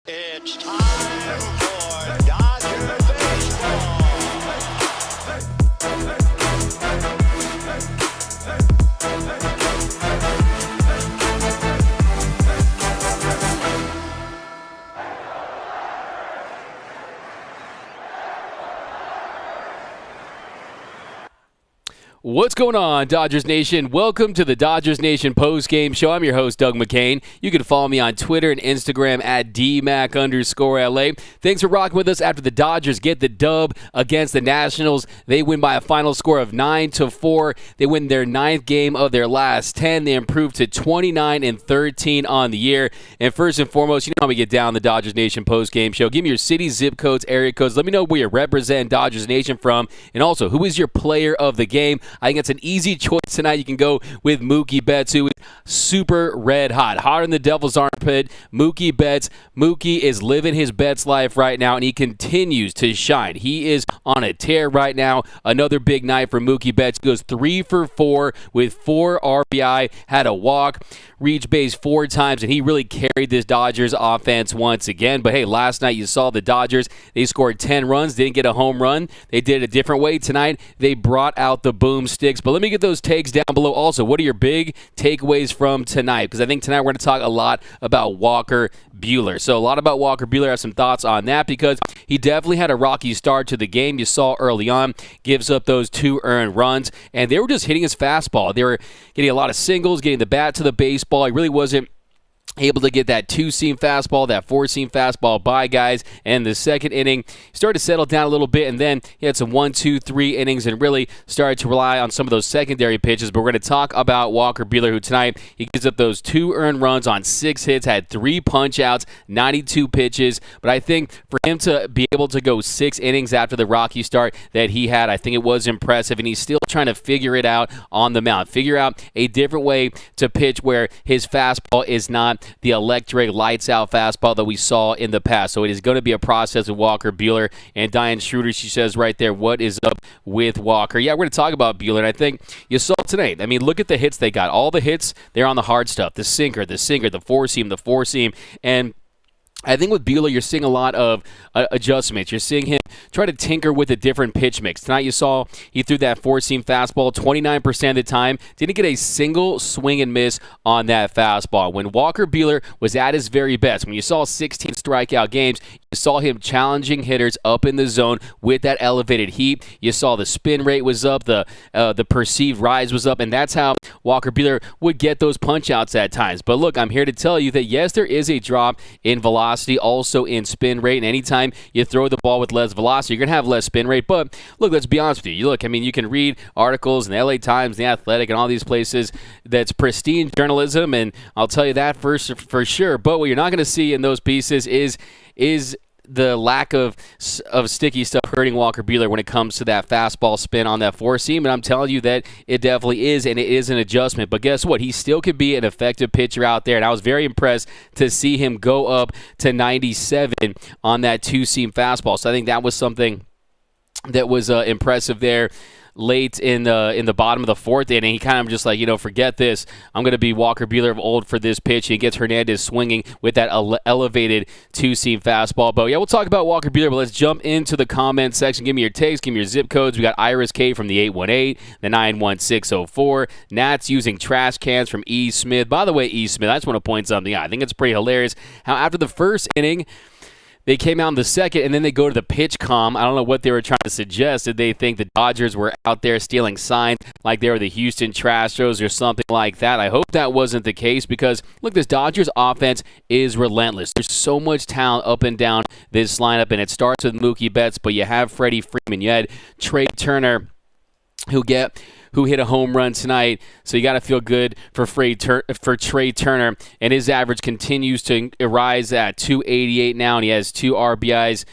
It's time for Dodger Baseball. What's going on, Dodgers Nation? Welcome to the Dodgers Nation post-game show. I'm your host, Doug McCain. You can follow me on Twitter and Instagram at DMac_LA. Thanks for rocking with us after the Dodgers get the dub against the Nationals. They win by a final score of 9-4. They win their 9th game of their last 10. They improve to 29-13 on the year. And first and foremost, you know how we get down the Dodgers Nation post-game show. Give me your city, zip codes, area codes. Let me know where you represent Dodgers Nation from. And also, who is your player of the game? I think it's an easy choice tonight. You can go with Mookie Betts, who is super red hot. Hotter than the devil's armpit. Mookie Betts. Mookie is living his Betts life right now, and he continues to shine. He is on a tear right now. Another big night for Mookie Betts. He goes 3 for 4 with 4 RBI. Had a walk, reached base 4 times, and he really carried this Dodgers offense once again. But hey, last night you saw the Dodgers. They scored 10 runs, didn't get a home run. They did it a different way tonight. They brought out the boomsticks. But let me get those takes down below. Also, what are your big takeaways from tonight? Because I think tonight we're going to talk a lot about Walker Buehler. So a lot about Walker Buehler. I have some thoughts on that because he definitely had a rocky start to the game. You saw early on, gives up those 2 earned runs, and they were just hitting his fastball. They were getting a lot of singles, getting the bat to the baseball. He really wasn't able to get that 2-seam fastball, that 4-seam fastball by guys. And the second inning, he started to settle down a little bit, and then he had some 1, 2, 3 innings and really started to rely on some of those secondary pitches. But we're going to talk about Walker Buehler, who tonight, he gives up those 2 earned runs on 6 hits, had 3 punch-outs, 92 pitches. But I think for him to be able to go 6 innings after the rocky start that he had, I think it was impressive, and he's still trying to figure it out on the mound, figure out a different way to pitch where his fastball is not the electric lights-out fastball that we saw in the past. So it is going to be a process with Walker Buehler. And Diane Schroeder, she says right there, what is up with Walker? Yeah, we're going to talk about Buehler, and I think you saw tonight. I mean, look at the hits they got. All the hits, they're on the hard stuff. The sinker, the 4-seam, and I think with Buehler, you're seeing a lot of adjustments. You're seeing him try to tinker with a different pitch mix. Tonight you saw he threw that 4-seam fastball 29% of the time. Didn't get a single swing and miss on that fastball. When Walker Buehler was at his very best, when you saw 16 strikeout games, you saw him challenging hitters up in the zone with that elevated heat. You saw the spin rate was up, the perceived rise was up, and that's how Walker Buehler would get those punch-outs at times. But look, I'm here to tell you that yes, there is a drop in velocity, also in spin rate, and anytime you throw the ball with less velocity, you're going to have less spin rate. But look, let's be honest with you. Look, I mean, you can read articles in the LA Times, The Athletic, and all these places that's pristine journalism, and I'll tell you that for sure. But what you're not going to see in those pieces is the lack of sticky stuff hurting Walker Buehler when it comes to that fastball spin on that 4-seam, and I'm telling you that it definitely is, and it is an adjustment. But guess what? He still could be an effective pitcher out there, and I was very impressed to see him go up to 97 on that 2-seam fastball. So I think that was something that was impressive there. Late in the bottom of the 4th inning, he kind of just like, forget this. I'm going to be Walker Buehler of old for this pitch. He gets Hernandez swinging with that elevated 2-seam fastball. But yeah, we'll talk about Walker Buehler, but let's jump into the comment section. Give me your takes, give me your zip codes. We got Iris K from the 818, the 91604. Nats using trash cans from E. Smith. By the way, E. Smith, I just want to point something out. I think it's pretty hilarious how after the first inning, they came out in the second, and then they go to the pitch comm. I don't know what they were trying to suggest. Did they think the Dodgers were out there stealing signs like they were the Houston Astros or something like that? I hope that wasn't the case because, look, this Dodgers offense is relentless. There's so much talent up and down this lineup, and it starts with Mookie Betts, but you have Freddie Freeman. You had Trey Turner who hit a home run tonight. So you got to feel good for Trey Turner. And his average continues to rise at 288 now, and he has 2 RBIs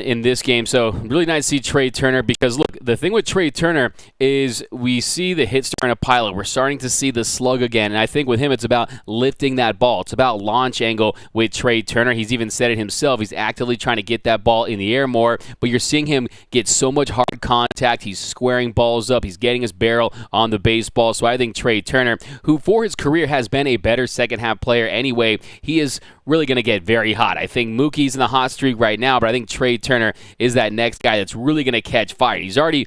in this game. So really nice to see Trey Turner because, look, the thing with Trey Turner is we see the hits starting to pile up. We're starting to see the slug again, and I think with him it's about lifting that ball. It's about launch angle with Trey Turner. He's even said it himself. He's actively trying to get that ball in the air more, but you're seeing him get so much hard contact. He's squaring balls up. He's getting his barrel on the baseball. So I think Trey Turner, who for his career has been a better second-half player anyway, he is really going to get very hot. I think Mookie's in the hot streak right now, but I think Trey Turner is that next guy that's really going to catch fire. He's already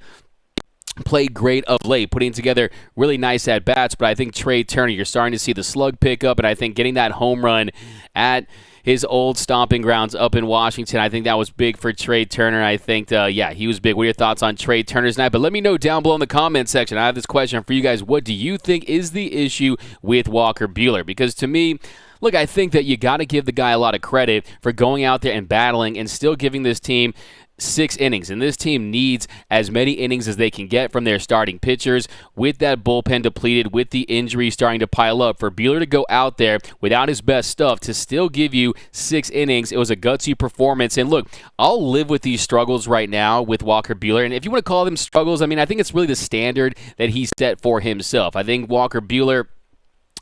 played great of late, putting together really nice at-bats, but I think Trey Turner, you're starting to see the slug pick up, and I think getting that home run at his old stomping grounds up in Washington, I think that was big for Trey Turner. I think, he was big. What are your thoughts on Trey Turner's night? But let me know down below in the comment section. I have this question for you guys. What do you think is the issue with Walker Buehler? Because to me, look, I think that you got to give the guy a lot of credit for going out there and battling and still giving this team 6 innings, and this team needs as many innings as they can get from their starting pitchers. With that bullpen depleted, with the injuries starting to pile up, for Buehler to go out there without his best stuff to still give you 6 innings, it was a gutsy performance. And look, I'll live with these struggles right now with Walker Buehler, and if you want to call them struggles, I mean, I think it's really the standard that he set for himself. I think Walker Buehler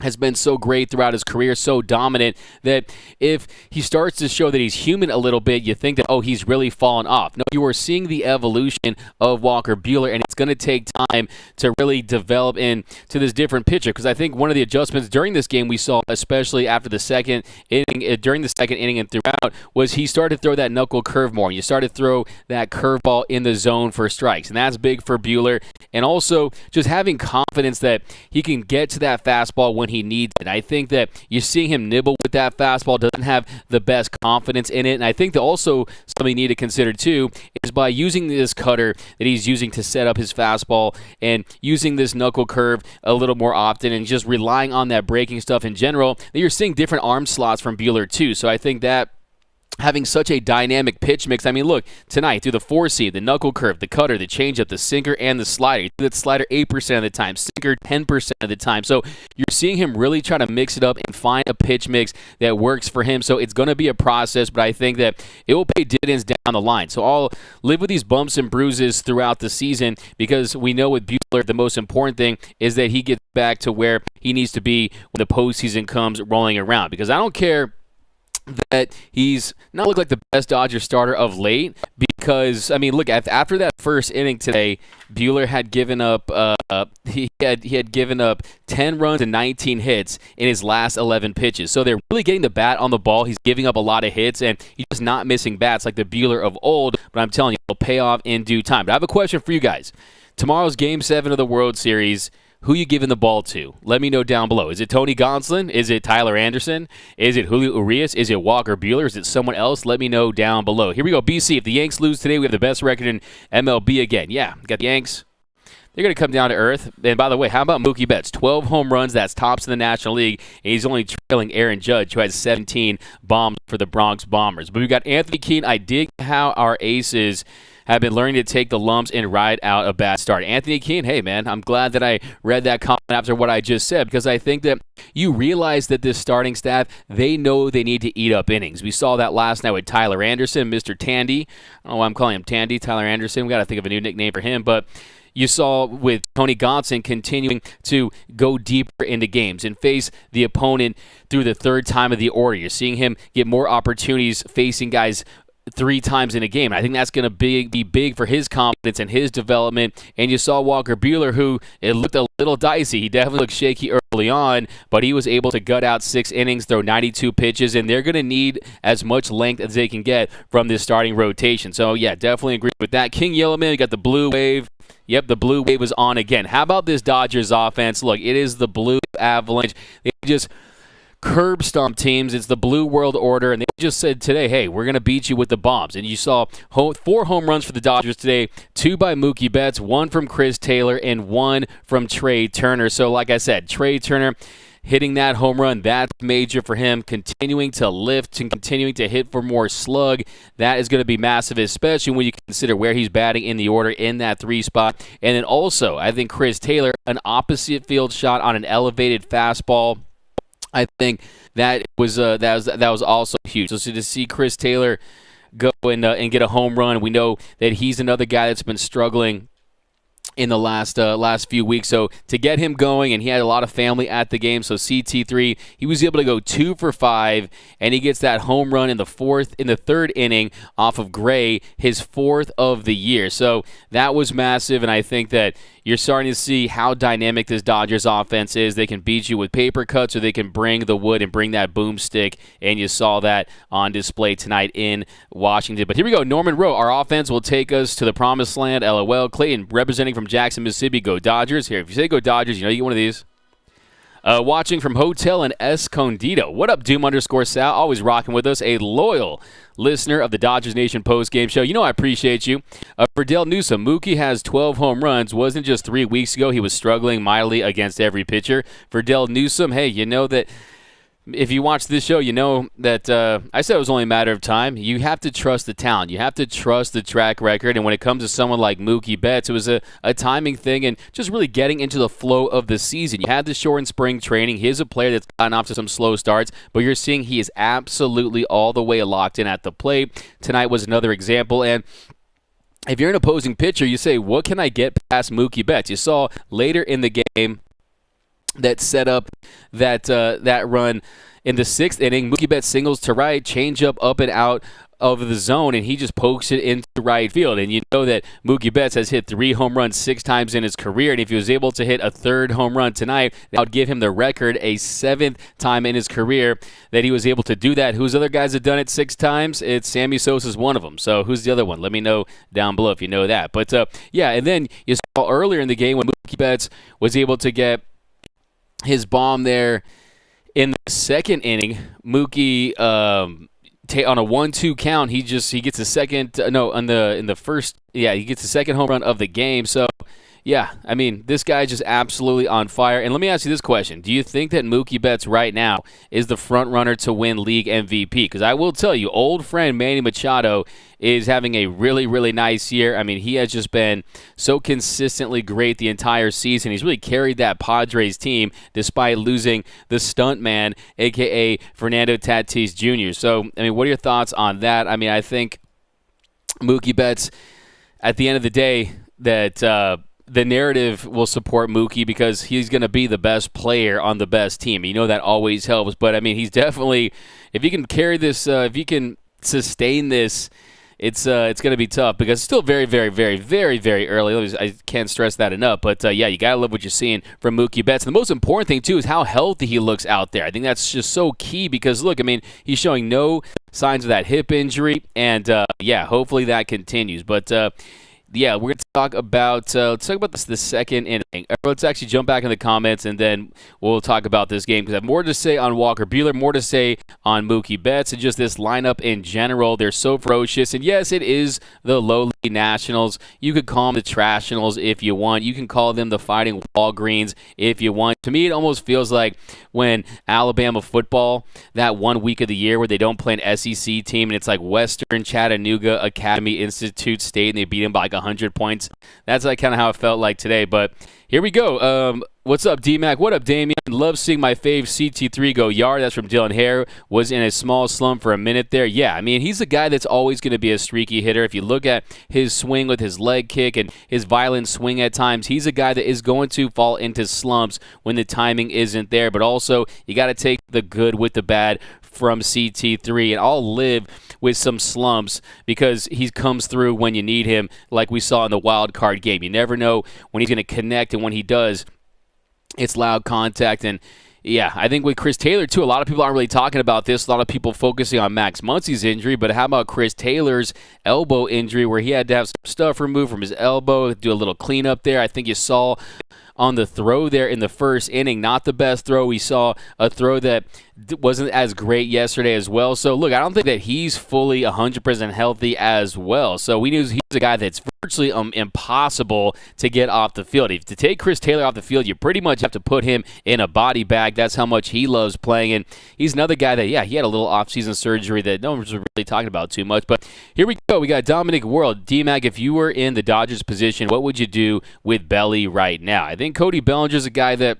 has been so great throughout his career, so dominant, that if he starts to show that he's human a little bit, you think that, oh, he's really fallen off. No, you are seeing the evolution of Walker Buehler, and it's going to take time to really develop into this different pitcher, because I think one of the adjustments during this game we saw, especially after the second inning, during the second inning and throughout, was he started to throw that knuckle curve more. You started to throw that curveball in the zone for strikes, and that's big for Buehler. And also just having confidence that he can get to that fastball when he needs it. I think that you're seeing him nibble with that fastball, doesn't have the best confidence in it. And I think that also something you need to consider too is by using this cutter that he's using to set up his fastball and using this knuckle curve a little more often and just relying on that breaking stuff in general, that you're seeing different arm slots from Buehler too. So I think that having such a dynamic pitch mix. I mean, look, tonight through the 4-seam, the knuckle curve, the cutter, the changeup, the sinker, and the slider. He did the slider 8% of the time, sinker 10% of the time. So you're seeing him really try to mix it up and find a pitch mix that works for him. So it's going to be a process, but I think that it will pay dividends down the line. So I'll live with these bumps and bruises throughout the season, because we know with Buehler, the most important thing is that he gets back to where he needs to be when the postseason comes rolling around. Because I don't care that he's not looked like the best Dodger starter of late, because I mean, look, after that first inning today, Buehler had given up he had given up 10 runs and 19 hits in his last 11 pitches. So they're really getting the bat on the ball. He's giving up a lot of hits, and he's just not missing bats like the Buehler of old. But I'm telling you, it'll pay off in due time. But I have a question for you guys. Tomorrow's Game 7 of the World Series. Who you giving the ball to? Let me know down below. Is it Tony Gonsolin? Is it Tyler Anderson? Is it Julio Urias? Is it Walker Buehler? Is it someone else? Let me know down below. Here we go. BC, if the Yanks lose today, we have the best record in MLB again. Yeah, got the Yanks. They're going to come down to earth. And by the way, how about Mookie Betts? 12 home runs. That's tops in the National League. And he's only trailing Aaron Judge, who has 17 bombs for the Bronx Bombers. But we've got Anthony Keene. I dig how our aces have been learning to take the lumps and ride out a bad start. Anthony Keene, hey, man, I'm glad that I read that comment after what I just said, because I think that you realize that this starting staff, they know they need to eat up innings. We saw that last night with Tyler Anderson, Mr. Tandy. I don't know why I'm calling him Tandy, Tyler Anderson. We got to think of a new nickname for him, but you saw with Tony Gonsolin continuing to go deeper into games and face the opponent through the third time of the order. You're seeing him get more opportunities facing guys 3 times in a game. I think that's going to be big for his confidence and his development. And you saw Walker Buehler, who it looked a little dicey. He definitely looked shaky early on, but he was able to gut out 6 innings, throw 92 pitches, and they're going to need as much length as they can get from this starting rotation. So, yeah, definitely agree with that. King Yellowman, you got the blue wave. Yep, the blue wave was on again. How about this Dodgers offense? Look, it is the blue avalanche. They just curb stomp teams. It's the blue world order, and they just said today, hey, we're going to beat you with the bombs. And you saw 4 home runs for the Dodgers today, 2 by Mookie Betts, 1 from Chris Taylor, and 1 from Trey Turner. So like I said, Trey Turner hitting that home run, that's major for him. Continuing to lift and continuing to hit for more slug, that is going to be massive, especially when you consider where he's batting in the order in that 3 spot. And then also, I think Chris Taylor, an opposite field shot on an elevated fastball, I think that was also huge. So to see Chris Taylor go and get a home run, we know that he's another guy that's been struggling in the last few weeks. So to get him going, and he had a lot of family at the game, so CT3, he was able to go 2 for 5, and he gets that home run in the third inning off of Gray, his 4th of the year. So that was massive, and I think that you're starting to see how dynamic this Dodgers offense is. They can beat you with paper cuts, or they can bring the wood and bring that boomstick, and you saw that on display tonight in Washington. But here we go, Norman Rowe. Our offense will take us to the promised land, LOL. Clayton, representing from Jackson, Mississippi, go Dodgers. Here, if you say go Dodgers, you get one of these. Watching from Hotel in Escondido. What up, Doom_Sal? Always rocking with us. A loyal listener of the Dodgers Nation postgame show. I appreciate you. For Dale Newsom, Mookie has 12 home runs. Wasn't just 3 weeks ago he was struggling mightily against every pitcher. For Dale Newsom, hey, you know that if you watch this show, you know that I said it was only a matter of time. You have to trust the talent. You have to trust the track record. And when it comes to someone like Mookie Betts, it was a timing thing and just really getting into the flow of the season. You had the short in spring training. He's a player that's gotten off to some slow starts, but you're seeing he is absolutely all the way locked in at the plate. Tonight was another example. And if you're an opposing pitcher, you say, what can I get past Mookie Betts? You saw later in the game that set up that run in the 6th inning. Mookie Betts singles to right, changeup up and out of the zone, and he just pokes it into right field. And you know that Mookie Betts has hit 3 home runs 6 times in his career, and if he was able to hit a 3rd home run tonight, that would give him the record, a 7th time in his career that he was able to do that. Who's other guys that done it 6 times? It's Sammy Sosa's one of them. So who's the other one? Let me know down below if you know that. But yeah, and then you saw earlier in the game when Mookie Betts was able to get his bomb there in the 2nd inning. Mookie on a 1-2 count, he gets a second. No, in the first, yeah, he gets the 2nd home run of the game. So yeah, I mean, this guy's just absolutely on fire. And let me ask you this question. Do you think that Mookie Betts right now is the front runner to win league MVP? Because I will tell you, old friend Manny Machado is having a really, really nice year. I mean, he has just been so consistently great the entire season. He's really carried that Padres team despite losing the stunt man, a.k.a. Fernando Tatis Jr. So, I mean, what are your thoughts on that? I mean, I think Mookie Betts, at the end of the day, that the narrative will support Mookie because he's going to be the best player on the best team. You know that always helps. But, I mean, he's definitely, if he can carry this, if he can sustain this, it's going to be tough because it's still very, very, very, very, very early. I can't stress that enough. But, yeah, you got to love what you're seeing from Mookie Betts. And the most important thing, too, is how healthy he looks out there. I think that's just so key because, look, I mean, he's showing no signs of that hip injury. And, yeah, hopefully that continues. But, yeah, we're going to talk about let's talk about the 2nd inning. Let's actually jump back in the comments, and then we'll talk about this game because I have more to say on Walker Buehler, more to say on Mookie Betts, and just this lineup in general. They're so ferocious, and yes, it is the lowly Nationals. You could call them the Trashionals if you want. You can call them the Fighting Walgreens if you want. To me, it almost feels like when Alabama football, that 1 week of the year where they don't play an SEC team, and it's like Western Chattanooga Academy Institute State, and they beat them by like 100 points. That's like kind of how it felt like today. But here we go. What's up, D-Mac? What up, Damien? Love seeing my fave CT3 go yard. That's from Dylan Hare. Was in a small slump for a minute there. Yeah, I mean, he's a guy that's always going to be a streaky hitter. If you look at his swing with his leg kick and his violent swing at times, he's a guy that is going to fall into slumps when the timing isn't there. But also, you got to take the good with the bad from CT3, and I'll live with some slumps because he comes through when you need him, like we saw in the wild card game. You never know when he's going to connect, and when he does, it's loud contact. And yeah, I think with Chris Taylor too, a lot of people aren't really talking about this. A lot of people focusing on Max Muncie's injury, but how about Chris Taylor's elbow injury where he had to have some stuff removed from his elbow, do a little cleanup there. I think you saw on the throw there in the 1st inning, not the best throw. We saw a throw that wasn't as great yesterday as well. So, look, I don't think that he's fully 100% healthy as well. So, we knew he's a guy that's virtually impossible to get off the field. If to take Chris Taylor off the field, you pretty much have to put him in a body bag. That's how much he loves playing. And he's another guy that, yeah, he had a little offseason surgery that no one's really talking about too much. But here we go. We got Dominic World. D-Mac, if you were in the Dodgers position, what would you do with Belly right now? I think Cody Bellinger is a guy that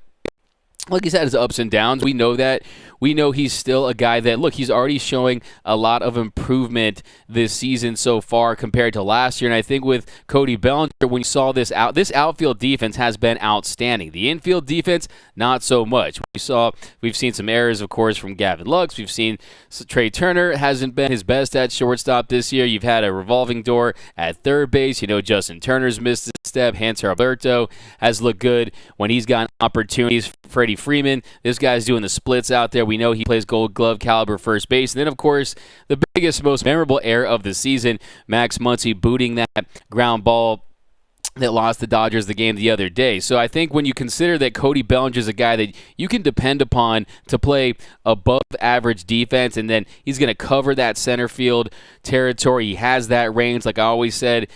like he's had his ups and downs. We know that. We know he's still a guy that, look, he's already showing a lot of improvement this season so far compared to last year. And I think with Cody Bellinger, when you saw this outfield defense has been outstanding. The infield defense, not so much. We've seen some errors, of course, from Gavin Lux. We've seen Trey Turner hasn't been his best at shortstop this year. You've had a revolving door at third base. Justin Turner's missed a step. Hanser Alberto has looked good when he's gotten opportunities. Freddie Freeman, this guy's doing the splits out there. We know he plays Gold Glove caliber first base. And then, of course, the biggest, most memorable error of the season, Max Muncie booting that ground ball that lost the Dodgers the game the other day. So I think when you consider that Cody Bellinger is a guy that you can depend upon to play above average defense, and then he's going to cover that center field territory. He has that range. Like I always said,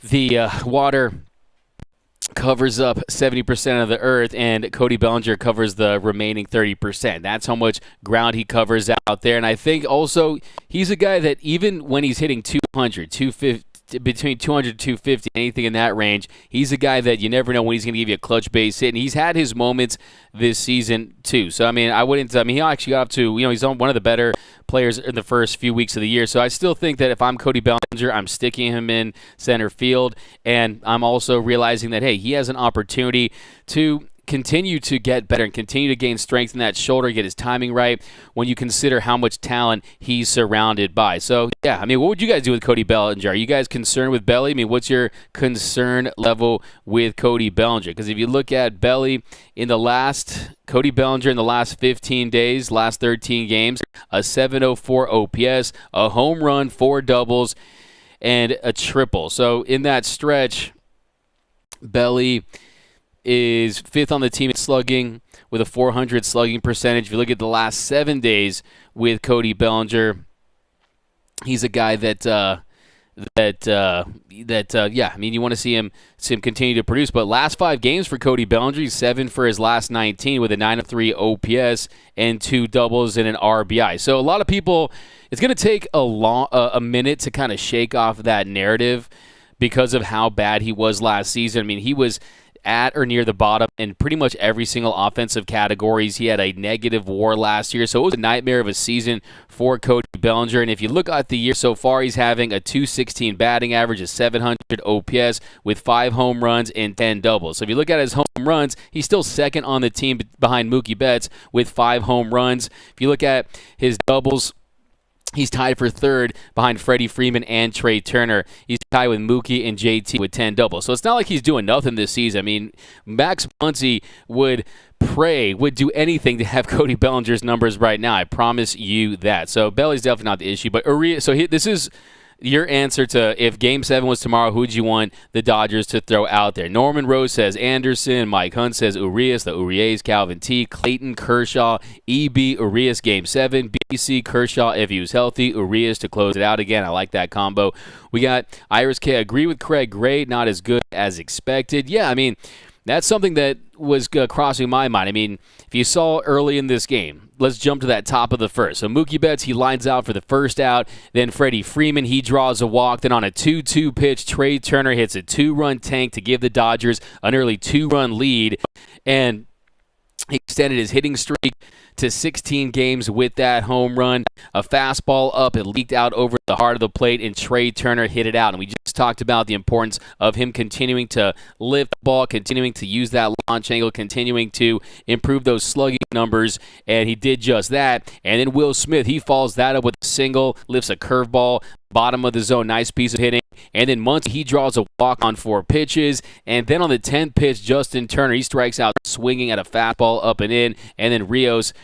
the water covers up 70% of the earth, and Cody Bellinger covers the remaining 30%. That's how much ground he covers out there. And I think also he's a guy that even when he's hitting 200, 250, between 200 and 250, anything in that range, he's a guy that you never know when he's going to give you a clutch base hit. And he's had his moments this season too. So, he actually got up to, he's on one of the better players in the first few weeks of the year. So I still think that if I'm Cody Bellinger, I'm sticking him in center field. And I'm also realizing that, hey, he has an opportunity to continue to get better and continue to gain strength in that shoulder, get his timing right when you consider how much talent he's surrounded by. So, yeah, what would you guys do with Cody Bellinger? Are you guys concerned with Belly? What's your concern level with Cody Bellinger? Because if you look at Cody Bellinger in the last 15 days, last 13 games, a 704 OPS, a home run, 4 doubles, and a triple. So in that stretch, Belly is 5th on the team in slugging with a .400 slugging percentage. If you look at the last 7 days with Cody Bellinger, he's a guy that you want to see him continue to produce. But last 5 games for Cody Bellinger, he's 7 for his last 19 with a 903 OPS and 2 doubles and an RBI. So a lot of people, it's going to take a minute to kind of shake off that narrative because of how bad he was last season. He was at or near the bottom in pretty much every single offensive categories. He had a negative WAR last year, so it was a nightmare of a season for Cody Bellinger. And if you look at the year so far, he's having a .216 batting average, a 700 OPS with 5 home runs and 10 doubles. So if you look at his home runs, he's still second on the team behind Mookie Betts with 5 home runs. If you look at his doubles, he's tied for 3rd behind Freddie Freeman and Trey Turner. He's tied with Mookie and JT with 10 doubles. So it's not like he's doing nothing this season. Max Muncie would do anything to have Cody Bellinger's numbers right now. I promise you that. So Belly's definitely not the issue. But this is your answer to, if Game 7 was tomorrow, who would you want the Dodgers to throw out there? Norman Rose says Anderson. Mike Hunt says Urias. The Urias, Calvin T. Clayton Kershaw. EB, Urias Game 7. BC, Kershaw if he was healthy. Urias to close it out again. I like that combo. We got Iris K. Agree with Craig Gray. Not as good as expected. Yeah, that's something that was crossing my mind. If you saw early in this game, let's jump to that top of the first. So Mookie Betts, he lines out for the first out. Then Freddie Freeman, he draws a walk. Then on a 2-2 pitch, Trey Turner hits a 2-run tank to give the Dodgers an early 2-run lead. And he extended his hitting streak to 16 games with that home run. A fastball up, it leaked out over the heart of the plate, and Trey Turner hit it out. And we just talked about the importance of him continuing to lift the ball, continuing to use that launch angle, continuing to improve those slugging numbers, and he did just that. And then Will Smith, he follows that up with a single, lifts a curveball, bottom of the zone, nice piece of hitting. And then Muncie, he draws a walk on 4 pitches. And then on the 10th pitch, Justin Turner, he strikes out swinging at a fastball up and in. And then Rios,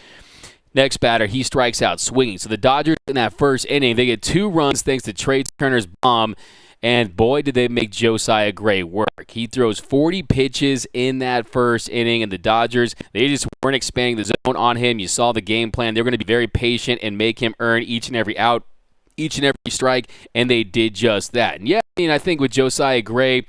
next batter, he strikes out swinging. So the Dodgers in that first inning, they get 2 runs thanks to Trey Turner's bomb. And boy, did they make Josiah Gray work. He throws 40 pitches in that first inning, and the Dodgers, they just weren't expanding the zone on him. You saw the game plan. They were going to be very patient and make him earn each and every out, each and every strike, and they did just that. And yeah, I think with Josiah Gray,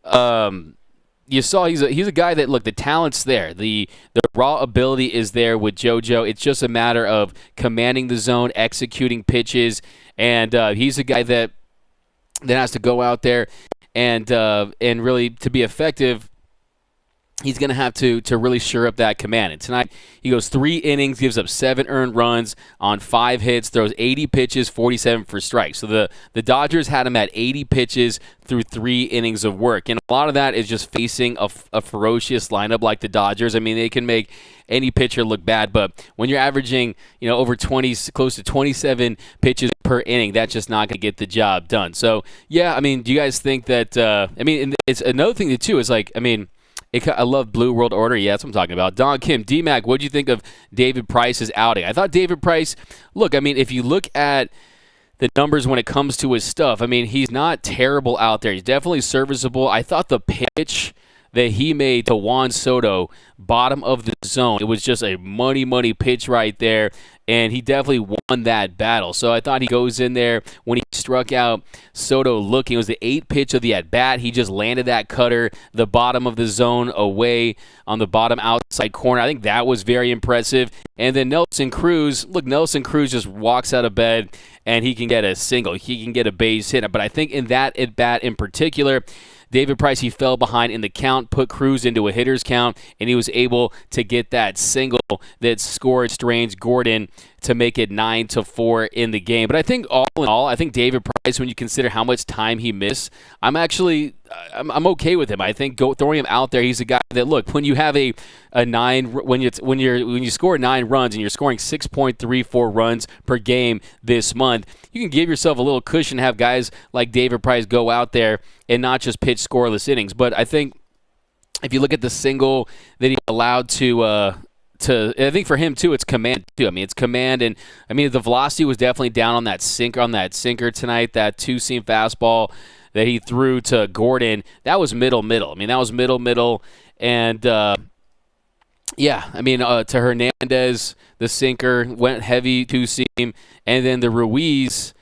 you saw he's a guy that, look, the talent's there. The raw ability is there with JoJo. It's just a matter of commanding the zone, executing pitches, and he's a guy that has to go out there and really, to be effective, he's going to have to really sure up that command. And tonight, he goes 3 innings, gives up 7 earned runs on 5 hits, throws 80 pitches, 47 for strikes. So the Dodgers had him at 80 pitches through 3 innings of work. And a lot of that is just facing a ferocious lineup like the Dodgers. I mean, they can make any pitcher look bad, but when you're averaging, over 20, close to 27 pitches per inning, that's just not going to get the job done. So, yeah, I mean, do you guys think that, and it's another thing, too, is like, I mean, I love Blue World Order. Yeah, that's what I'm talking about. Don Kim, D-Mac, what do you think of David Price's outing? I thought David Price, look, I mean, if you look at the numbers when it comes to his stuff, I mean, he's not terrible out there. He's definitely serviceable. I thought the pitch that he made to Juan Soto, bottom of the zone, it was just a money pitch right there, and he definitely won that battle. So I thought he goes in there when he struck out Soto looking. It was the 8th pitch of the at-bat. He just landed that cutter, the bottom of the zone away on the bottom outside corner. I think that was very impressive. And then Nelson Cruz just walks out of bed, and he can get a single. He can get a base hit. But I think in that at-bat in particular, David Price, he fell behind in the count, put Cruz into a hitter's count, and he was able to get that single that scored Strange Gordon to make it 9-4 in the game. But I think all in all, I think David Price, when you consider how much time he missed, I'm okay with him. I think throwing him out there, he's a guy that, look, when you have when you score 9 runs and you're scoring 6.34 runs per game this month, you can give yourself a little cushion to have guys like David Price go out there and not just pitch scoreless innings. But I think if you look at the single that he allowed I think for him too, it's command too. I mean, it's command, and I mean the velocity was definitely down on that sinker tonight. That 2-seam fastball that he threw to Gordon, that was middle. I mean, that was middle, and yeah, I mean to Hernandez, the sinker went heavy 2-seam, and then the Ruiz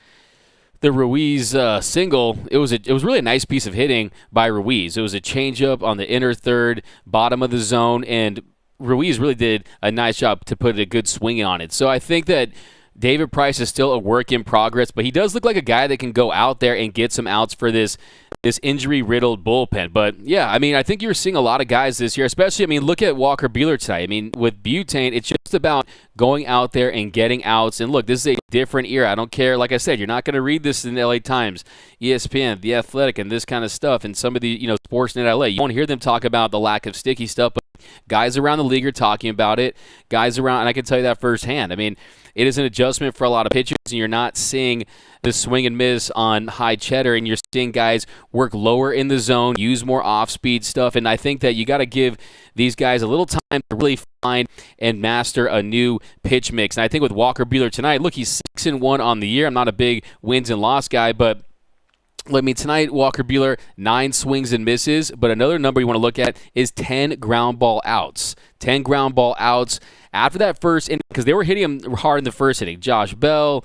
single, it was really a nice piece of hitting by Ruiz. It was a changeup on the inner third, bottom of the zone, and Ruiz really did a nice job to put a good swing on it. So I think that David Price is still a work in progress, but he does look like a guy that can go out there and get some outs for this injury-riddled bullpen. But, yeah, I mean, I think you're seeing a lot of guys this year, especially, I mean, look at Walker Buehler tonight. I mean, with Butane, it's just about going out there and getting outs. And, look, this is a different era. I don't care. Like I said, you're not going to read this in the LA Times, ESPN, The Athletic, and this kind of stuff, and some of the, Sportsnet LA. You won't hear them talk about the lack of sticky stuff, but guys around the league are talking about it. Guys around, and I can tell you that firsthand. I mean, it is an adjustment for a lot of pitchers, and you're not seeing the swing and miss on high cheddar, and you're seeing guys work lower in the zone, use more off-speed stuff, and I think that you got to give these guys a little time to really find and master a new pitch mix. And I think with Walker Buehler tonight, look, he's 6-1 on the year. I'm not a big wins and loss guy, but I mean, tonight, Walker Buehler, 9 swings and misses, but another number you want to look at is 10 ground ball outs. 10 ground ball outs after that first inning, because they were hitting him hard in the first inning. Josh Bell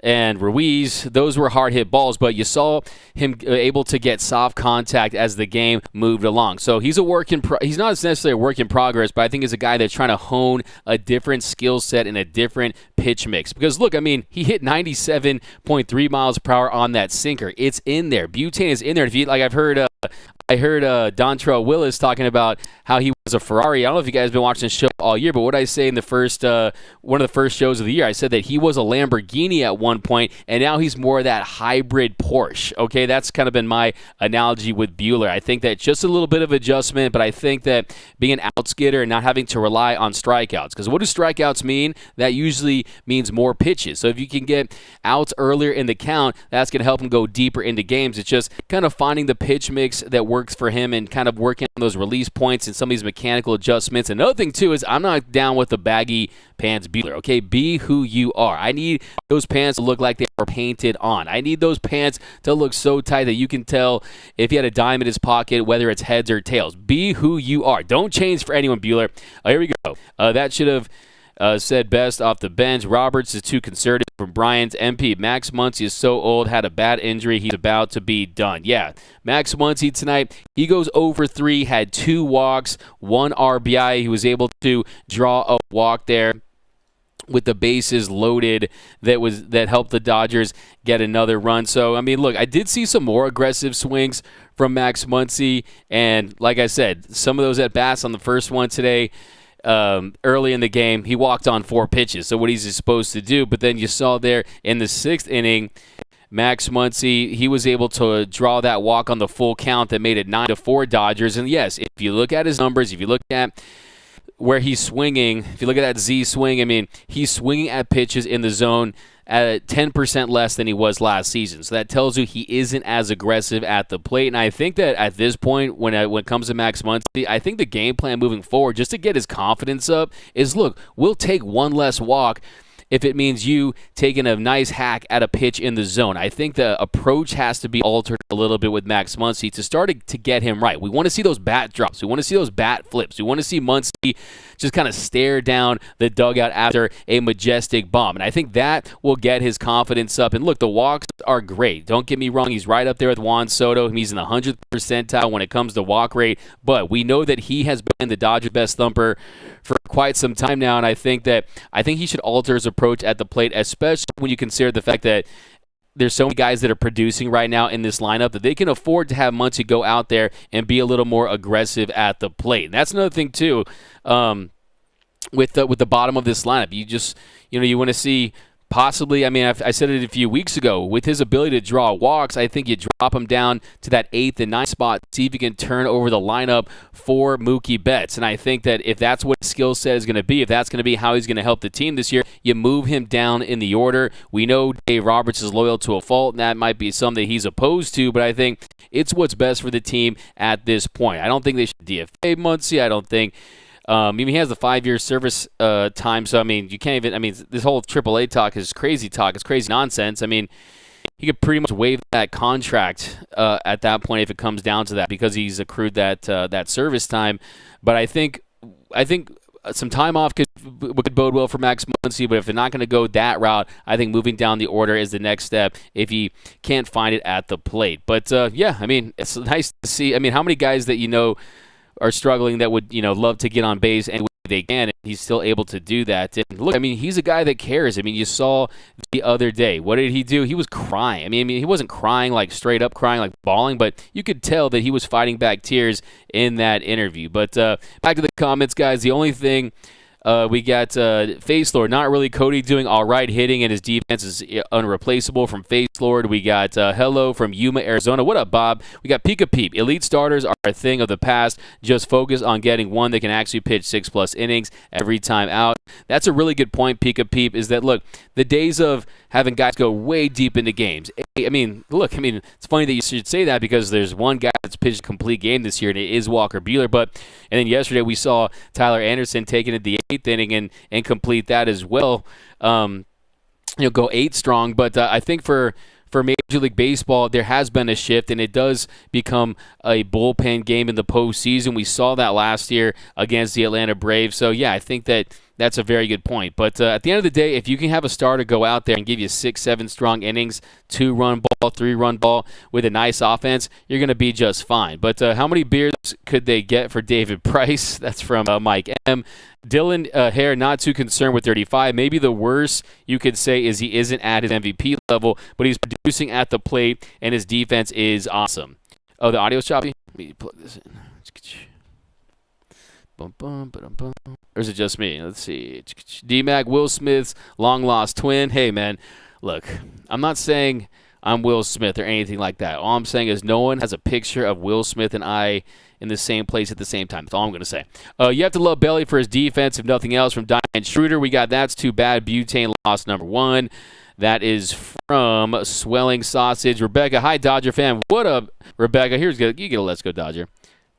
and Ruiz, those were hard-hit balls, but you saw him able to get soft contact as the game moved along. So he's he's not necessarily a work in progress, but I think he's a guy that's trying to hone a different skill set and a different pitch mix. Because, look, I mean, he hit 97.3 miles per hour on that sinker. It's in there. Butane is in there. If you, like I've heard Dontrell Willis talking about how he was a Ferrari. I don't know if you guys have been watching the show all year, but what I say in the first one of the first shows of the year, I said that he was a Lamborghini at one point, and now he's more of that hybrid Porsche. Okay, that's kind of been my analogy with Buehler. I think that just a little bit of adjustment, but I think that being an outsgetter and not having to rely on strikeouts, because what do strikeouts mean? That usually means more pitches. So if you can get outs earlier in the count, that's going to help him go deeper into games. It's just kind of finding the pitch mix that works for him and kind of working on those release points and some of these mechanical adjustments. Another thing, too, is I'm not down with the baggy pants Buehler, okay? Be who you are. I need those pants to look like they are painted on. I need those pants to look so tight that you can tell if he had a dime in his pocket, whether it's heads or tails. Be who you are. Don't change for anyone, Buehler. Here we go. That should have said best off the bench. Roberts is too conservative from Bryant's MP. Max Muncie is so old, had a bad injury. He's about to be done. Yeah, Max Muncie tonight, he goes over 3, had 2 walks, 1 RBI. He was able to draw a walk there. with the bases loaded that helped the Dodgers get another run. So, I mean, look, I did see some more aggressive swings from Max Muncie, and like I said, some of those at-bats on the first one today, early in the game, he walked on 4 pitches, so what he's supposed to do. But then you saw there in the 6th inning, Max Muncie, he was able to draw that walk on the full count that made it 9-4 Dodgers. And yes, if you look at his numbers, if you look at where he's swinging, if you look at that Z swing, I mean, he's swinging at pitches in the zone at 10% less than he was last season. So that tells you he isn't as aggressive at the plate. And I think that at this point, when it comes to Max Muncie, I think the game plan moving forward, just to get his confidence up, is look, we'll take one less walk if it means you taking a nice hack at a pitch in the zone. I think the approach has to be altered a little bit with Max Muncie to start to get him right. We want to see those bat drops. We want to see those bat flips. We want to see Muncie just kind of stare down the dugout after a majestic bomb. And I think that will get his confidence up. And look, the walks are great. Don't get me wrong. He's right up there with Juan Soto. He's in the 100th percentile when it comes to walk rate. But we know that he has been the Dodgers' best thumper for quite some time now. And I think he should alter his approach at the plate, especially when you consider the fact that there's so many guys that are producing right now in this lineup that they can afford to have Muncie go out there and be a little more aggressive at the plate. And that's another thing too, with the bottom of this lineup. You want to see possibly, I mean, I said it a few weeks ago, with his ability to draw walks, I think you drop him down to that 8th and 9th spot, see if you can turn over the lineup for Mookie Betts. And I think that if that's what his skill set is going to be, if that's going to be how he's going to help the team this year, you move him down in the order. We know Dave Roberts is loyal to a fault, and that might be something he's opposed to, but I think it's what's best for the team at this point. I don't think they should DFA Muncie. I don't think he has the 5-year service time, so, I mean, you can't even – I mean, this whole AAA talk is crazy talk. It's crazy nonsense. I mean, he could pretty much waive that contract at that point if it comes down to that, because he's accrued that service time. But I think some time off could bode well for Max Muncie, but if they're not going to go that route, I think moving down the order is the next step if he can't find it at the plate. But, yeah, I mean, it's nice to see – I mean, how many guys that you know – are struggling that would, love to get on base, and they can, and he's still able to do that. And look, I mean, he's a guy that cares. I mean, you saw the other day. What did he do? He was crying. I mean, he wasn't crying like straight up crying, like bawling, but you could tell that he was fighting back tears in that interview. But back to the comments, guys. The only thing we got Face Lord, not really. Cody doing all right, hitting, and his defense is unreplaceable from Face Lord. We got Hello from Yuma, Arizona. What up, Bob? We got Pika Peep. Elite starters are a thing of the past. Just focus on getting one that can actually pitch 6+ innings every time out. That's a really good point, Pika Peep, is that, look, the days of having guys go way deep into games. I mean, look, it's funny that you should say that, because there's one guy that's pitched a complete game this year, and it is Walker Buehler. And then yesterday we saw Tyler Anderson taking it the 8th inning and complete that as well. Go 8 strong. But I think for Major League Baseball, there has been a shift, and it does become a bullpen game in the postseason. We saw that last year against the Atlanta Braves. So, yeah, I think that's a very good point. But at the end of the day, if you can have a starter go out there and give you 6-7 strong innings, 2-run ball, 3-run ball with a nice offense, you're going to be just fine. But how many beers could they get for David Price? That's from Mike M. Dylan Hare, not too concerned with 35. Maybe the worst you could say is he isn't at his MVP level, but he's producing at the plate, and his defense is awesome. Oh, the audio's choppy? Let me plug this in. Or is it just me? Let's see. D-Mac, Will Smith's long-lost twin. Hey, man, look, I'm not saying I'm Will Smith or anything like that. All I'm saying is no one has a picture of Will Smith and I in the same place at the same time. That's all I'm going to say. You have to love Belly for his defense, if nothing else. From Diane Schroeder, we got That's Too Bad. Butane lost number 1. That is from Swelling Sausage. Rebecca, hi, Dodger fan. What up, Rebecca? Here's good. You get a Let's Go Dodger.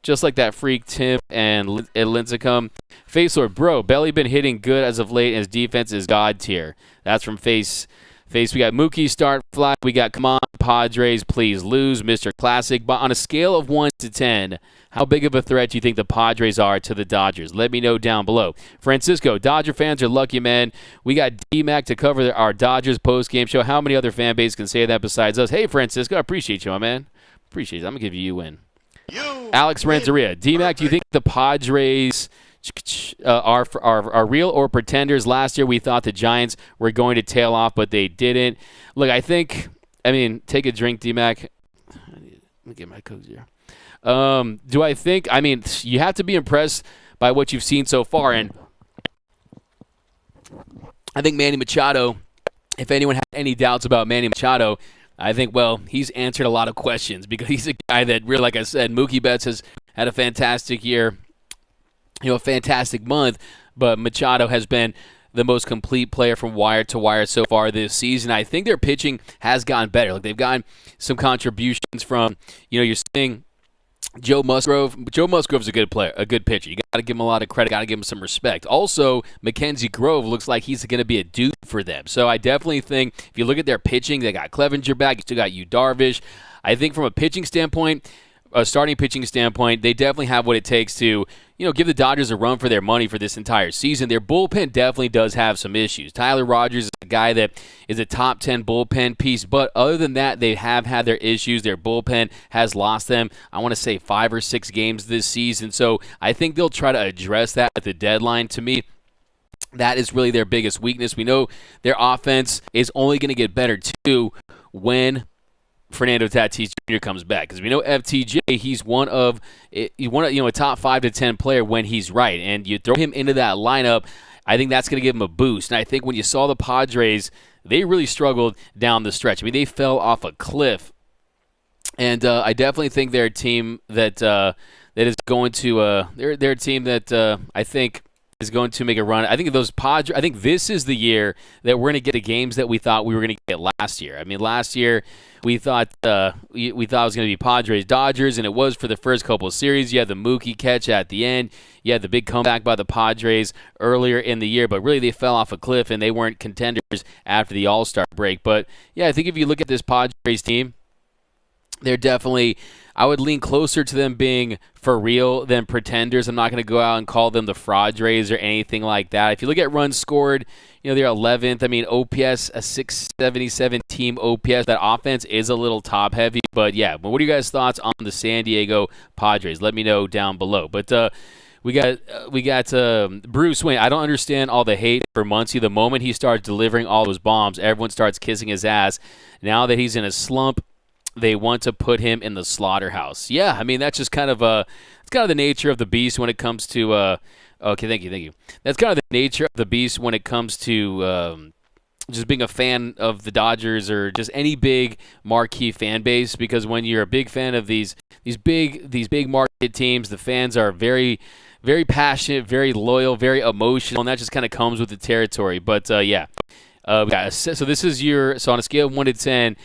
Just like that freak Tim and Lincecum. Face Lord, bro, Belly been hitting good as of late, and his defense is God tier. That's from Face. We got Mookie start flat. We got come on, Padres, please lose, Mr. Classic. But on a scale of 1 to 10, how big of a threat do you think the Padres are to the Dodgers? Let me know down below. Francisco, Dodger fans are lucky, man. We got D-Mac to cover our Dodgers post-game show. How many other fan bases can say that besides us? Hey, Francisco, I appreciate you, my man. Appreciate it. I'm going to give you a win. Alex Renteria, D-Mac, do you think the Padres are real or pretenders. Last year we thought the Giants were going to tail off, but they didn't. Look, take a drink, D-Mac. Let me get my Cokes here. You have to be impressed by what you've seen so far, and I think Manny Machado, if anyone had any doubts about Manny Machado, I think, he's answered a lot of questions because he's a guy that really, like I said, Mookie Betts has had a fantastic year, a fantastic month, but Machado has been the most complete player from wire to wire so far this season. I think their pitching has gotten better. Like, they've gotten some contributions from, you're seeing Joe Musgrove. Joe Musgrove's a good player, a good pitcher. You got to give him a lot of credit, got to give him some respect. Also, Mackenzie Grove looks like he's going to be a dude for them. So I definitely think if you look at their pitching, they got Clevenger back. You still got Yu Darvish. I think from a pitching standpoint, a starting pitching standpoint, they definitely have what it takes to, give the Dodgers a run for their money for this entire season. Their bullpen definitely does have some issues. Tyler Rogers is a guy that is a top 10 bullpen piece, but other than that, they have had their issues. Their bullpen has lost them, I want to say 5 or 6 games this season. So I think they'll try to address that at the deadline. To me, that is really their biggest weakness. We know their offense is only going to get better too when Fernando Tatis Jr. comes back, because we know FTJ, he's a top 5 to 10 player when he's right, and you throw him into that lineup, I think that's going to give him a boost. And I think when you saw the Padres, they really struggled down the stretch. I mean, they fell off a cliff, and I definitely think they're a team that is going to they're a team that I think is going to make a run. I think I think this is the year that we're going to get the games that we thought we were going to get last year. I mean, last year we thought it was going to be Padres Dodgers, and it was for the first couple of series. You had the Mookie catch at the end. You had the big comeback by the Padres earlier in the year, but really they fell off a cliff and they weren't contenders after the All-Star break. But yeah, I think if you look at this Padres team, they're definitely, I would lean closer to them being for real than pretenders. I'm not going to go out and call them the Fraudres or anything like that. If you look at runs scored, they're 11th. I mean, OPS, a 677 team OPS. That offense is a little top heavy. But yeah, what are you guys' thoughts on the San Diego Padres? Let me know down below. But we got Bruce Wayne. I don't understand all the hate for Muncie. The moment he starts delivering all those bombs, everyone starts kissing his ass. Now that he's in a slump, they want to put him in the slaughterhouse. Yeah, I mean, that's just kind of it's kind of the nature of the beast when it comes to okay, thank you. That's kind of the nature of the beast when it comes to just being a fan of the Dodgers or just any big marquee fan base, because when you're a big fan of these big market teams, the fans are very, very passionate, very loyal, very emotional, and that just kind of comes with the territory. But yeah, so this is on a scale of 1 to 10.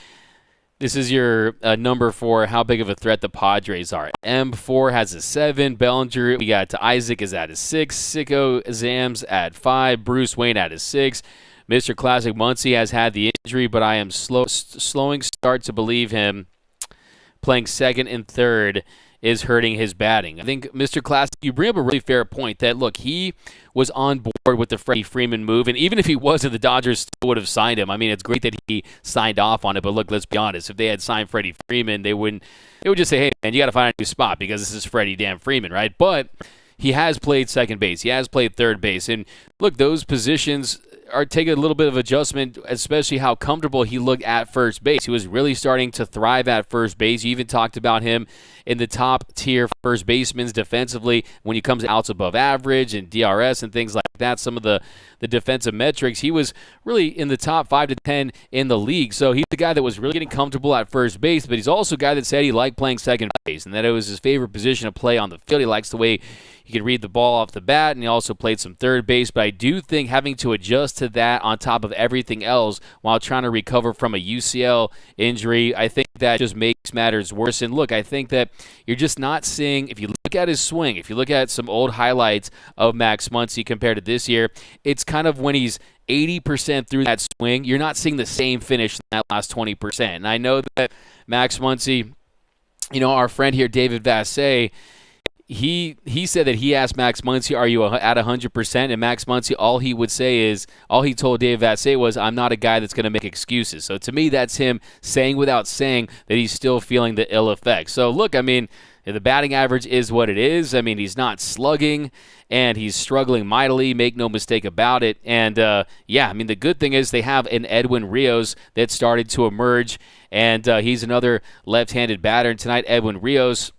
This is your number for how big of a threat the Padres are. M4 has a 7. Bellinger, we got to Isaac is at a 6. Sicko Zams at 5. Bruce Wayne at a 6. Mr. Classic Muncie has had the injury, but I am slowing start to believe him playing second and third is hurting his batting. I think, Mr. Classic, you bring up a really fair point that, look, he was on board with the Freddie Freeman move, and even if he wasn't, the Dodgers still would have signed him. I mean, it's great that he signed off on it, but look, let's be honest. If they had signed Freddie Freeman, they would just say, hey, man, you got to find a new spot because this is Freddie damn Freeman, right? But he has played second base. He has played third base. And look, those positions are taking a little bit of adjustment, especially how comfortable he looked at first base. He was really starting to thrive at first base. You even talked about him in the top tier first basemen defensively when he comes outs above average and DRS and things like that. Some of the defensive metrics, he was really in the top 5 to 10 in the league. So he's the guy that was really getting comfortable at first base, but he's also a guy that said he liked playing second base and that it was his favorite position to play on the field. He likes the way he could read the ball off the bat, and he also played some third base. But I do think having to adjust to that on top of everything else while trying to recover from a UCL injury, I think that just makes matters worse. And look, I think that you're just not seeing, if you look at his swing, if you look at some old highlights of Max Muncy compared to this year, it's kind of when he's 80% through that swing, you're not seeing the same finish in that last 20%. And I know that Max Muncy, our friend here, David Vassay, he said that he asked Max Muncy, are you at 100%? And Max Muncy, all he told Dave Vassay was, I'm not a guy that's going to make excuses. So to me, that's him saying without saying that he's still feeling the ill effects. So look, I mean, The batting average is what it is. I mean, he's not slugging, and he's struggling mightily, make no mistake about it. And, the good thing is they have an Edwin Rios that started to emerge, and he's another left-handed batter. And tonight, Edwin Rios,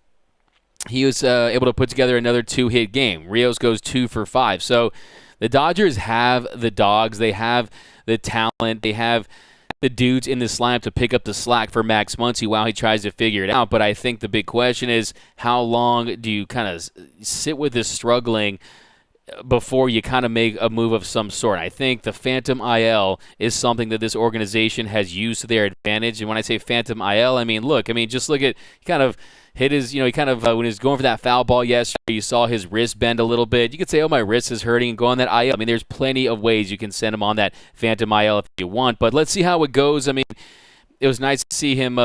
he was able to put together another 2-hit game. Rios goes 2 for 5. So the Dodgers have the dogs. They have the talent. They have the dudes in this lineup to pick up the slack for Max Muncie while he tries to figure it out. But I think the big question is, how long do you kind of sit with this struggling before you kind of make a move of some sort? I think the Phantom IL is something that this organization has used to their advantage. And when I say Phantom IL, just look at kind of hit his, when he was going for that foul ball yesterday, you saw his wrist bend a little bit. You could say, oh, my wrist is hurting, and go on that IL. There's plenty of ways you can send him on that Phantom IL if you want. But let's see how it goes. It was nice to see him,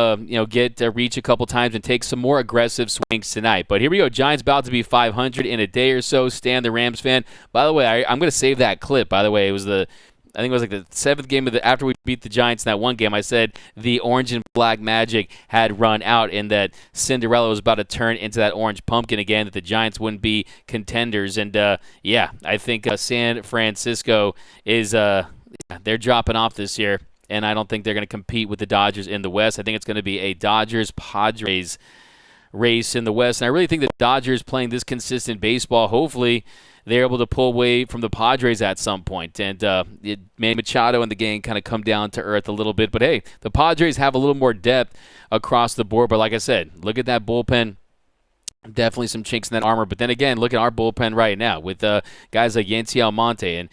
get to reach a couple times and take some more aggressive swings tonight. But here we go. Giants about to be 500 in a day or so. Stan, the Rams fan. By the way, I'm going to save that clip. By the way, I think it was like the 7th game after we beat the Giants in that one game. I said the orange and black magic had run out and that Cinderella was about to turn into that orange pumpkin again, that the Giants wouldn't be contenders. And, I think San Francisco is they're dropping off this year, and I don't think they're going to compete with the Dodgers in the West. I think it's going to be a Dodgers-Padres race in the West. And I really think the Dodgers playing this consistent baseball, hopefully they're able to pull away from the Padres at some point. And Manny Machado and the gang kind of come down to earth a little bit. But, hey, the Padres have a little more depth across the board. But like I said, look at that bullpen. Definitely some chinks in that armor. But then again, look at our bullpen right now with guys like Yancy Almonte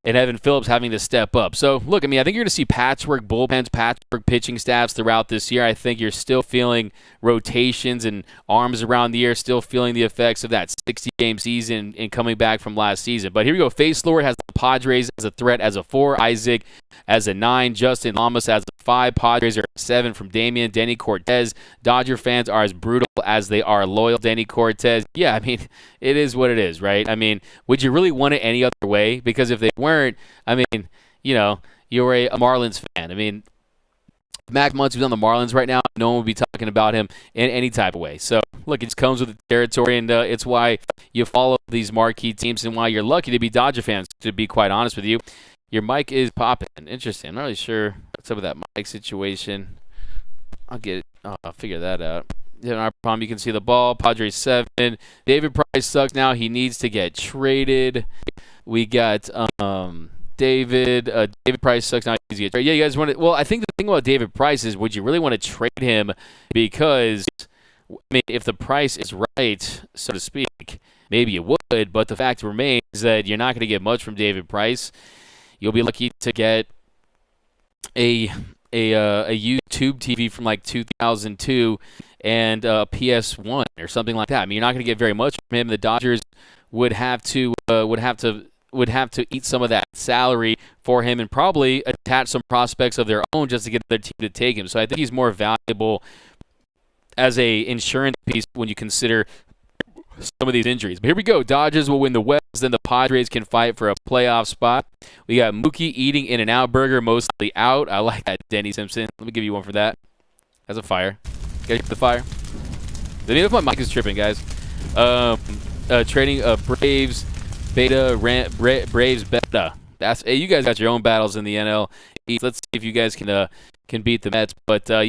and Evan Phillips having to step up. So, look, I think you're going to see patchwork bullpens, patchwork pitching staffs throughout this year. I think you're still feeling rotations and arms around the year, still feeling the effects of that 60-game season and coming back from last season. But here we go. Face Lord has the Padres as a threat as a 4, Isaac as a 9, Justin Lamas as a 5, Padres are 7 from Damian, Denny Cortez. Dodger fans are as brutal as they are loyal. Denny Cortez, it is what it is, right? Would you really want it any other way? Because if they weren't, you're a Marlins fan. If Max Muncie was on the Marlins right now, no one would be talking about him in any type of way. So, look, it just comes with the territory, and it's why you follow these marquee teams and why you're lucky to be Dodger fans, to be quite honest with you. Your mic is popping. Interesting. I'm not really sure what's up with that mic situation. I'll figure that out. Our problem, you can see the ball. Padres 7. David Price sucks now. He needs to get traded. We got David Price sucks now. He needs to get traded. Yeah, you guys want to. Well, I think the thing about David Price is, would you really want to trade him? Because if the price is right, so to speak, maybe you would. But the fact remains that you're not going to get much from David Price. You'll be lucky to get a YouTube TV from like 2002 and a PS1 or something like that. You're not going to get very much from him. The Dodgers would have to eat some of that salary for him and probably attach some prospects of their own just to get their team to take him. So I think he's more valuable as a insurance piece when you consider some of these injuries. But here we go. Dodgers will win the West, then the Padres can fight for a playoff spot. We got Mookie eating In-N-Out burger, mostly out. I like that, Denny Simpson. Let me give you one for that. That's a fire. Get the fire. Let me know if my mic is tripping, guys. Trading Braves Beta, Braves Beta. You guys got your own battles in the NL. Let's see if you guys can beat the Mets. But that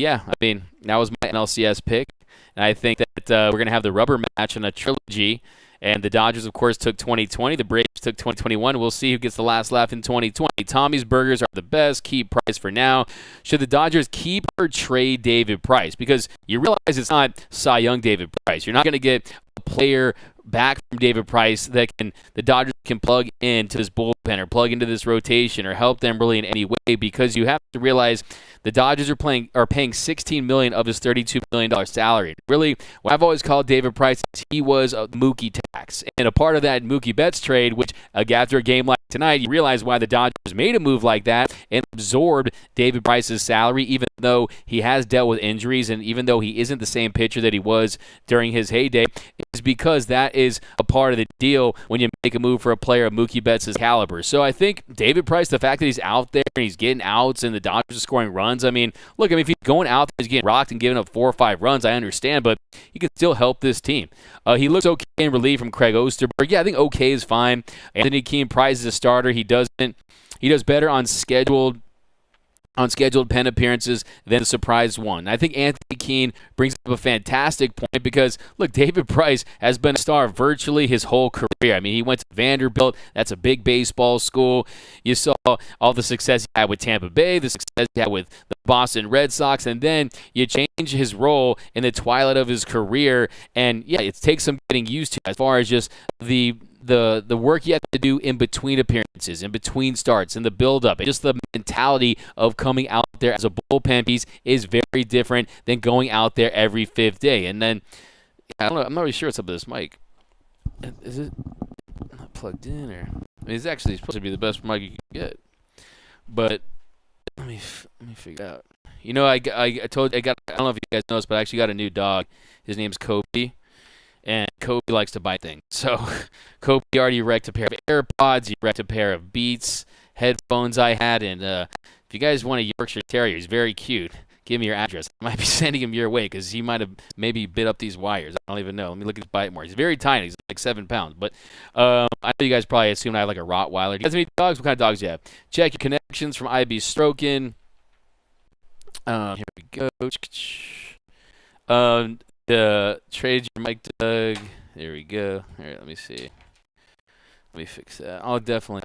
was my NLCS pick. And I think that we're going to have the rubber match in a trilogy. And the Dodgers, of course, took 2020. The Braves took 2021. We'll see who gets the last laugh in 2020. Tommy's Burgers are the best. Keep Price for now. Should the Dodgers keep or trade David Price? Because you realize it's not Cy Young David Price. You're not going to get a player back from David Price that the Dodgers can plug into this bullpen or plug into this rotation or help them really in any way, because you have to realize the Dodgers are paying $16 million of his $32 million salary. Really, what I've always called David Price is he was a Mookie tax. And a part of that Mookie Betts trade, which after a game like tonight, you realize why the Dodgers made a move like that and absorbed David Price's salary, even though he has dealt with injuries and even though he isn't the same pitcher that he was during his heyday. is because that is a part of the deal when you make a move for a player of Mookie Betts' caliber. So I think David Price, the fact that he's out there and he's getting outs and the Dodgers are scoring runs, look, if he's going out there, he's getting rocked and giving up 4 or 5 runs, I understand, but he can still help this team. He looks okay in relief from Craig Osterberg. Yeah, I think okay is fine. Anthony Keene Price is a starter. He does better on scheduled pen appearances than the surprise one. I think Anthony Keene brings up a fantastic point because, look, David Price has been a star virtually his whole career. He went to Vanderbilt. That's a big baseball school. You saw all the success he had with Tampa Bay, the success he had with the Boston Red Sox, and then you change his role in the twilight of his career, and, yeah, it takes some getting used to as far as just the work you have to do in between appearances, in between starts, in the build-up. And just the mentality of coming out there as a bullpen piece is very different than going out there every 5th day. And then, I don't know, I'm not really sure what's up with this mic. Is it not plugged in? Or it's actually supposed to be the best mic you can get. But let me figure it out. I don't know if you guys noticed, but I actually got a new dog. His name's Cody. And Cody likes to buy things. So Cody already wrecked a pair of AirPods. He wrecked a pair of Beats headphones I had. And if you guys want a Yorkshire Terrier, he's very cute. Give me your address. I might be sending him your way because he might have maybe bit up these wires. I don't even know. Let me look at his bite more. He's very tiny. He's like 7 pounds. But I know you guys probably assume I have like a Rottweiler. Do you guys have any dogs? What kind of dogs do you have? Check your connections from IB Strokin. Here we go. The trade your mic, Doug. There we go. All right, let me see. Let me fix that. I'll definitely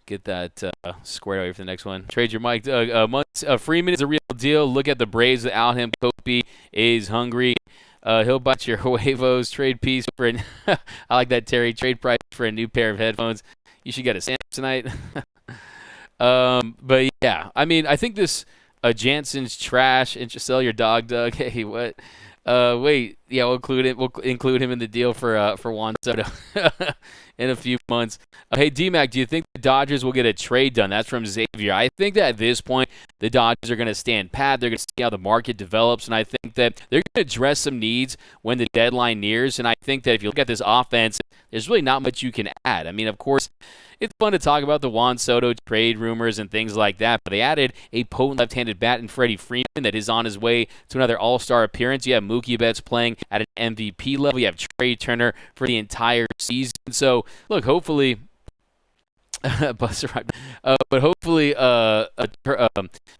get that squared away for the next one. Trade your mic, Doug. Freeman is a real deal. Look at the Braves without him. Kobe is hungry. He'll bite your huevos. Trade piece for I like that, Terry. Trade price for a new pair of headphones. You should get a Samsonite. But yeah, I think this Jansen's trash and just sell your dog, Doug. Hey, what? Wait, yeah, we'll include him in the deal for Juan Soto in a few months. Hey, D-Mac, do you think the Dodgers will get a trade done? That's from Xavier. I think that at this point, the Dodgers are going to stand pat. They're going to see how the market develops, and I think that they're going to address some needs when the deadline nears. And I think that if you look at this offense, there's really not much you can add. Of course, it's fun to talk about the Juan Soto trade rumors and things like that, but they added a potent left-handed bat in Freddie Freeman that is on his way to another All-Star appearance. You have Mookie Betts playing at an MVP level. You have Trey Turner for the entire season. So, look, hopefully but hopefully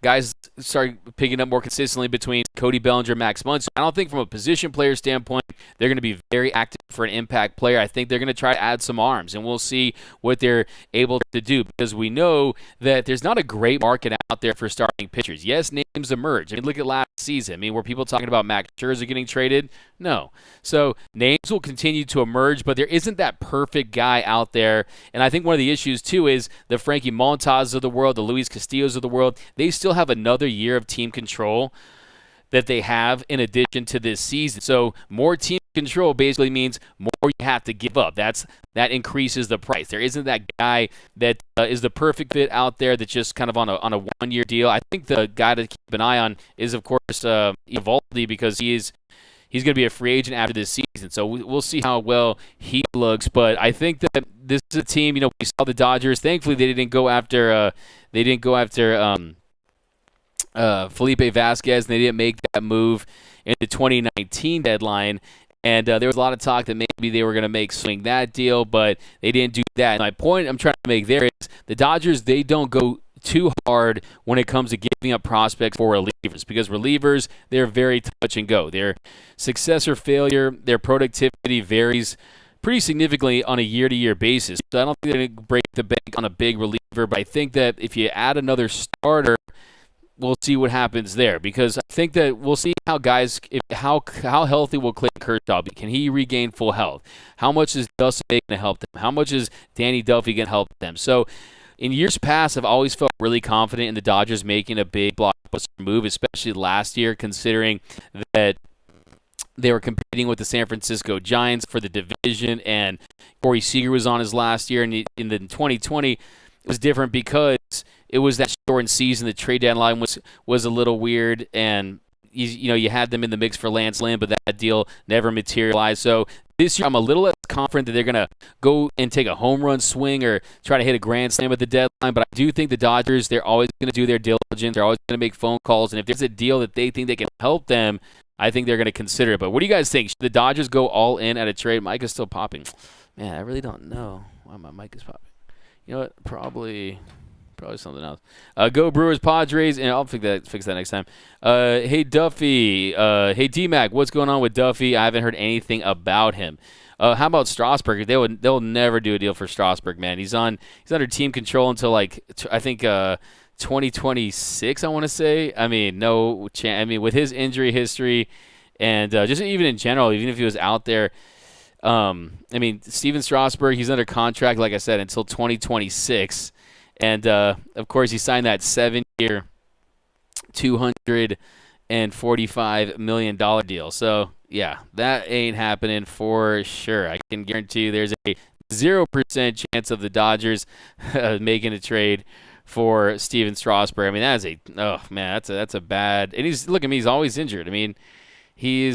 guys start picking up more consistently between Cody Bellinger and Max Muncie. I don't think from a position player standpoint they're going to be very active for an impact player. I think they're going to try to add some arms, and we'll see what they're able to do because we know that there's not a great market out there for starting pitchers. Yes, names emerge. Look at last season. Were people talking about Max Scherzer getting traded? No. So names will continue to emerge, but there isn't that perfect guy out there. And I think one of the issues, too, is the Frankie Montazs of the world, the Luis Castillos of the world, they still have another year of team control that they have in addition to this season. So more team control basically means more you have to give up. That increases the price. There isn't that guy that is the perfect fit out there that's just kind of on a one-year deal. I think the guy to keep an eye on is, of course, Evaldi because he's going to be a free agent after this season. So we'll see how well he looks. But I think that this is a team, we saw the Dodgers. Thankfully, they didn't go after Felipe Vasquez, and they didn't make that move in the 2019 deadline. And there was a lot of talk that maybe they were going to swing that deal, but they didn't do that. And my point I'm trying to make there is the Dodgers, they don't go too hard when it comes to giving up prospects for relievers because relievers, they're very touch and go. Their success or failure, their productivity varies pretty significantly on a year-to-year basis. So I don't think they're going to break the bank on a big reliever, but I think that if you add another starter, we'll see what happens there because I think that we'll see how guys, how healthy will Clayton Kershaw be. Can he regain full health? How much is Dustin May going to help them? How much is Danny Duffy going to help them? So in years past, I've always felt really confident in the Dodgers making a big blockbuster move, especially last year, considering that they were competing with the San Francisco Giants for the division, and Corey Seager was on his last year. And in the 2020, it was different because it was that shortened season. The trade deadline was a little weird, and you had them in the mix for Lance Lynn, but that deal never materialized. So this year, I'm a little less confident that they're going to go and take a home run swing or try to hit a grand slam at the deadline. But I do think the Dodgers, they're always going to do their diligence. They're always going to make phone calls. And if there's a deal that they think they can help them, I think they're going to consider it. But what do you guys think? Should the Dodgers go all in at a trade? Mike is still popping. Man, I really don't know why my mic is popping. You know what? Probably something else. Go Brewers, Padres, and I'll fix that next time. Hey, Duffy. Hey, D-Mac, what's going on with Duffy? I haven't heard anything about him. How about Strasburg? They'll never do a deal for Strasburg, man. He's under team control until I think 2026. I want to say. I mean, no chance. I mean, with his injury history, and just even in general, even if he was out there. I mean, Steven Strasburg, he's under contract, like I said, until 2026. And, of course, he signed that 7-year, $245 million deal. So, yeah, that ain't happening for sure. I can guarantee you there's a 0% chance of the Dodgers making a trade for Steven Strasburg. I mean, that's a bad – and look at me, he's always injured. I mean, he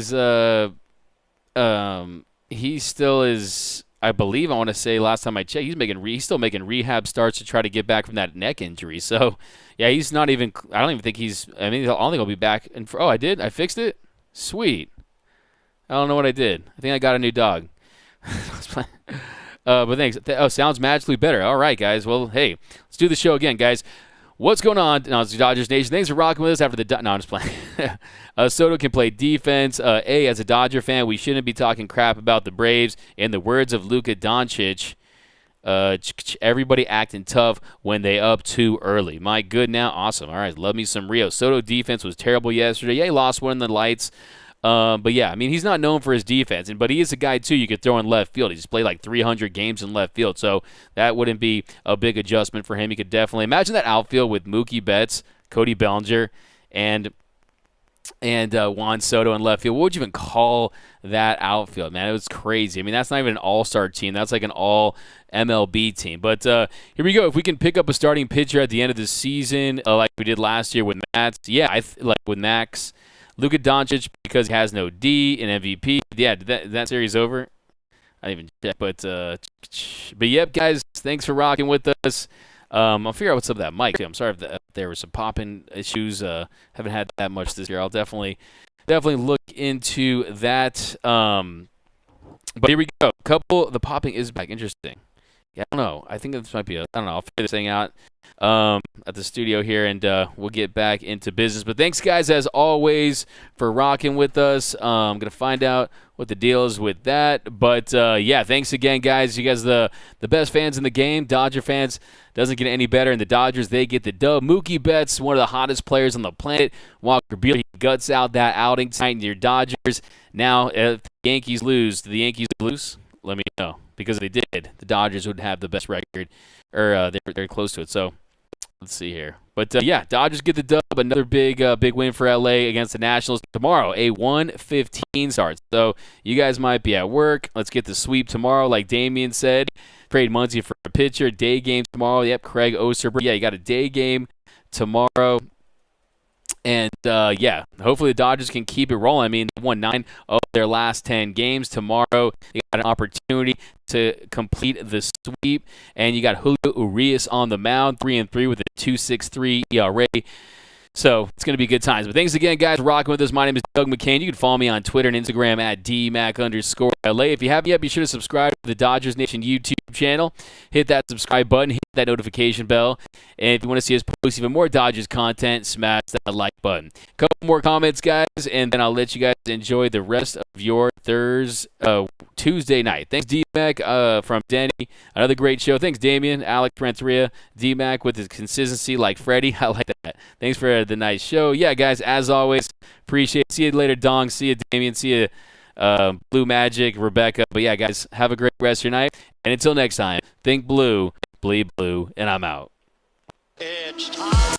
still is – I believe, I want to say last time I checked, he's still making rehab starts to try to get back from that neck injury. So, yeah, he's not even – I don't even think he's – I mean, I don't think he'll be back. I did? I fixed it? Sweet. I don't know what I did. I think I got a new dog. But thanks. Sounds magically better. All right, guys. Well, hey, let's do the show again, guys. What's going on? No, it's Dodgers Nation. Thanks for rocking with us after the – no, I'm just playing. Soto can play defense. As a Dodger fan, we shouldn't be talking crap about the Braves. In the words of Luka Doncic, everybody acting tough when they up too early. My good now. Awesome. All right, love me some Rio. Soto defense was terrible yesterday. Yeah, he lost one in the lights. But, yeah, I mean, he's not known for his defense. But he is a guy, too, you could throw in left field. He's played like 300 games in left field. So that wouldn't be a big adjustment for him. He could definitely – imagine that outfield with Mookie Betts, Cody Bellinger, and Juan Soto in left field. What would you even call that outfield, man? It was crazy. I mean, that's not even an all-star team. That's like an all-MLB team. But here we go. If we can pick up a starting pitcher at the end of the season like we did last year with Max, like with Max – Luka Doncic, because he has no D and MVP. Yeah, that series over? I didn't even check. But yep, guys, thanks for rocking with us. I'll figure out what's up with that mic, too. I'm sorry if there were some popping issues. Haven't had that much this year. I'll definitely look into that. But here we go. The popping is back. Interesting. Yeah, I don't know. I think this might be I don't know. I'll figure this thing out at the studio here, and we'll get back into business. But thanks, guys, as always, for rocking with us. I'm going to find out what the deal is with that. But, yeah, thanks again, guys. You guys are the best fans in the game. Dodger fans doesn't get any better, and the Dodgers, they get the dub. Mookie Betts, one of the hottest players on the planet. Walker Buehler, he guts out that outing tonight in your Dodgers. Now, if the Yankees lose, do the Yankees lose? Let me know. Because if they did, the Dodgers would have the best record, or they're close to it. So let's see here. But yeah, Dodgers get the dub. Another big win for LA against the Nationals tomorrow. A 1:15 start. So you guys might be at work. Let's get the sweep tomorrow, like Damian said. Trade Muncie for a pitcher. Day game tomorrow. Yep, Craig Osterberg. Yeah, you got a day game tomorrow. And, yeah, hopefully the Dodgers can keep it rolling. I mean, they won 9 of their last 10 games. Tomorrow, you got an opportunity to complete the sweep. And you got Julio Urias on the mound, 3-3 with a 2.63 ERA. So it's going to be good times. But thanks again, guys, for rocking with us. My name is Doug McCain. You can follow me on Twitter and Instagram at DMac_LA. If you haven't yet, be sure to subscribe to the Dodgers Nation YouTube channel. Hit that subscribe button. Hit that notification bell. And if you want to see us post even more Dodgers content, smash that like button. A couple more comments, guys, and then I'll let you guys enjoy the rest of your Tuesday night. Thanks, D-Mac, from Denny. Another great show. Thanks, Damian, Alex Renteria, D-Mac with his consistency like Freddie. I like that. Thanks for the nice show. Yeah, guys, as always, appreciate it. See you later, Dong. See you, Damian. See you, Blue Magic, Rebecca. But yeah, guys, have a great rest of your night. And until next time, think blue, bleed blue, and I'm out. It's time.